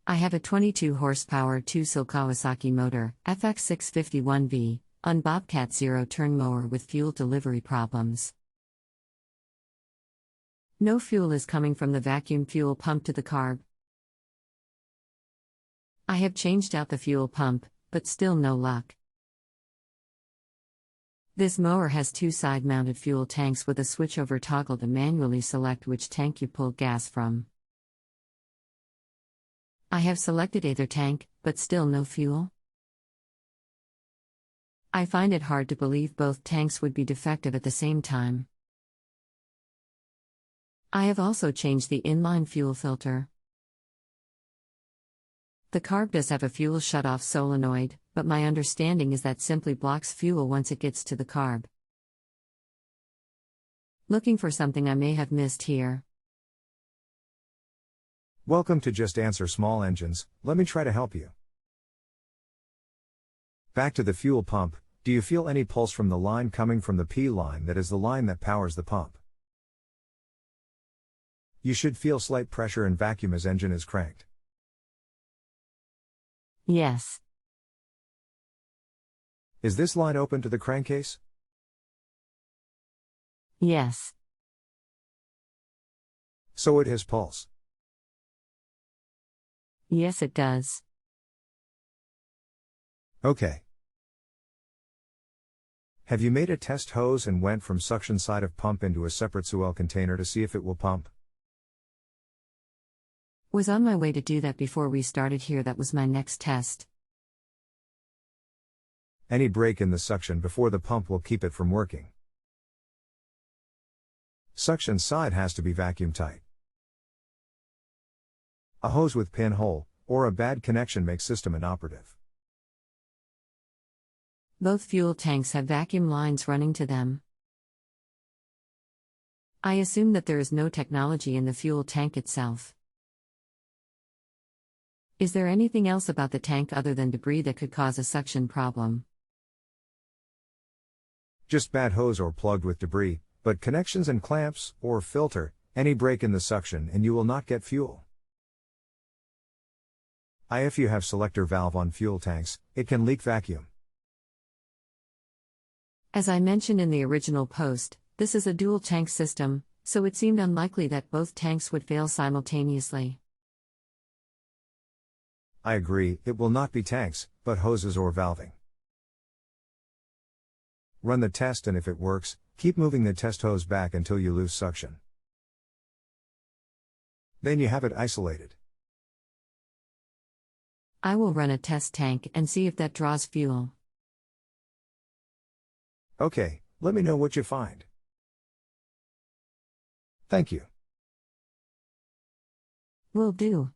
I have a 22 horsepower 2-cylinder Kawasaki motor, FX651V, on Bobcat zero-turn mower with fuel delivery problems. No fuel is coming from the vacuum fuel pump to the carb. I have changed out the fuel pump, but still no luck. This mower has two side-mounted fuel tanks with a switchover toggle to manually select which tank you pull gas from. I have selected either tank, but still no fuel. I find it hard to believe both tanks would be defective at the same time. I have also changed the inline fuel filter. The carb does have a fuel shutoff solenoid, but my understanding is that simply blocks fuel once it gets to the carb. Looking for something I may have missed here. Welcome to Just Answer Small Engines. Let me try to help you. Back to the fuel pump. Do you feel any pulse from the line coming from the P line, that is the line that powers the pump? You should feel slight pressure and vacuum as engine is cranked. Yes. Is this line open to the crankcase? Yes. So it has pulse. Yes, it does. Okay. Have you made a test hose and went from suction side of pump into a separate soil container to see if it will pump? Was on my way to do that before we started here. That was my next test. Any break in the suction before the pump will keep it from working. Suction side has to be vacuum tight. A hose with pinhole, or a bad connection makes system inoperative. Both fuel tanks have vacuum lines running to them. I assume that there is no technology in the fuel tank itself. Is there anything else about the tank other than debris that could cause a suction problem? Just bad hose or plugged with debris, but connections and clamps, or filter, any break in the suction and you will not get fuel. If you have selector valve on fuel tanks, it can leak vacuum. As I mentioned in the original post, this is a dual tank system, so it seemed unlikely that both tanks would fail simultaneously. I agree, it will not be tanks, but hoses or valving. Run the test, and if it works, keep moving the test hose back until you lose suction. Then you have it isolated. I will run a test tank and see if that draws fuel. Okay, let me know what you find. Thank you. Will do.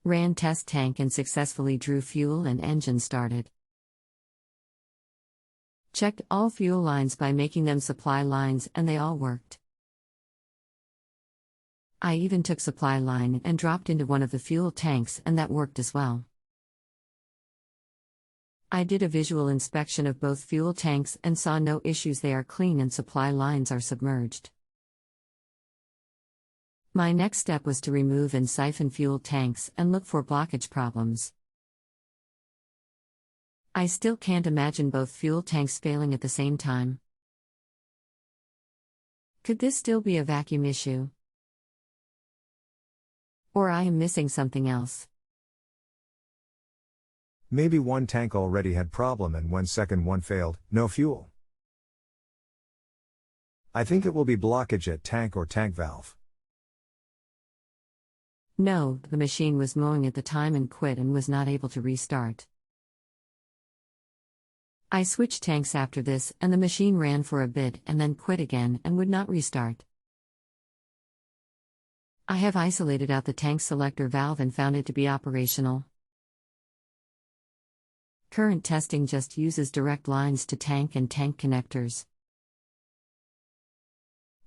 Ran test tank and successfully drew fuel and engine started. Checked all fuel lines by making them supply lines and they all worked. I even took supply line and dropped into one of the fuel tanks and that worked as well. I did a visual inspection of both fuel tanks and saw no issues. They are clean and supply lines are submerged. My next step was to remove and siphon fuel tanks and look for blockage problems. I still can't imagine both fuel tanks failing at the same time. Could this still be a vacuum issue? Or I am missing something else. Maybe one tank already had problem and when second one failed, no fuel. I think it will be blockage at tank or tank valve. No, the machine was mowing at the time and quit and was not able to restart. I switched tanks after this and the machine ran for a bit and then quit again and would not restart. I have isolated out the tank selector valve and found it to be operational. Current testing just uses direct lines to tank and tank connectors.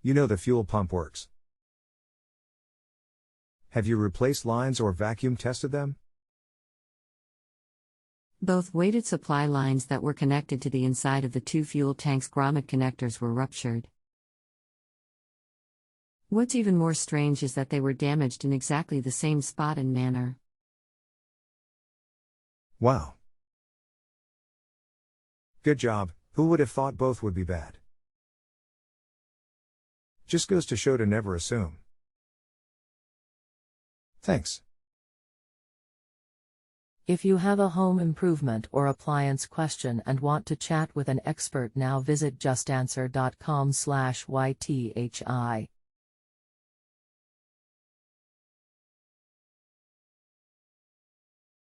You know the fuel pump works. Have you replaced lines or vacuum tested them? Both weighted supply lines that were connected to the inside of the two fuel tanks' grommet connectors were ruptured. What's even more strange is that they were damaged in exactly the same spot and manner. Wow. Good job, who would have thought both would be bad? Just goes to show to never assume. Thanks. If you have a home improvement or appliance question and want to chat with an expert now, visit justanswer.com/ythi.